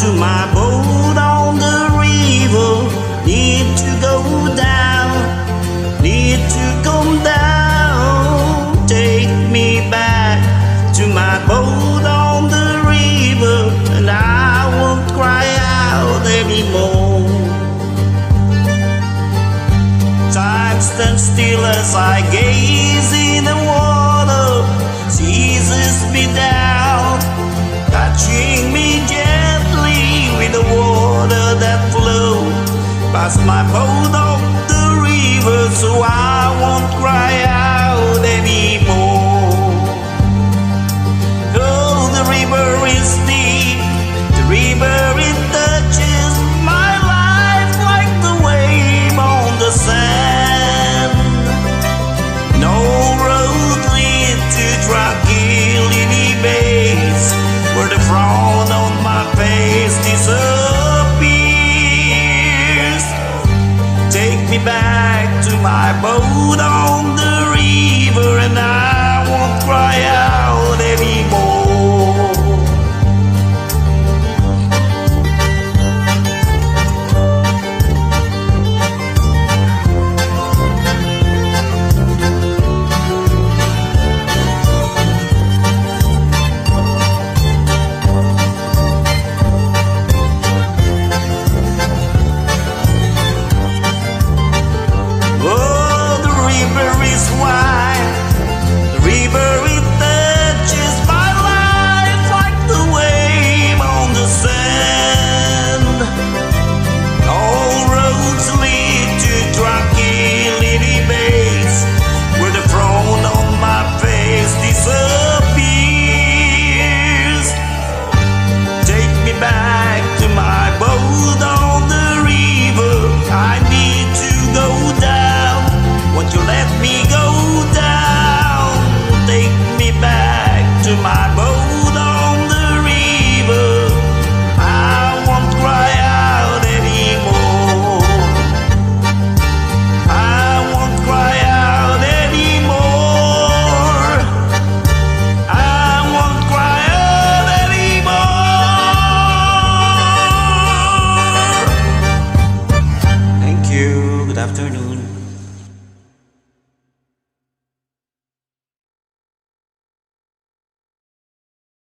to my boat on the river. Need to go down, need to come down. Take me back to my boat on the river, and I won't cry out anymore. Time stands still as I gaze in the water, seizes me down, touching me gently with the water that flows past my boat.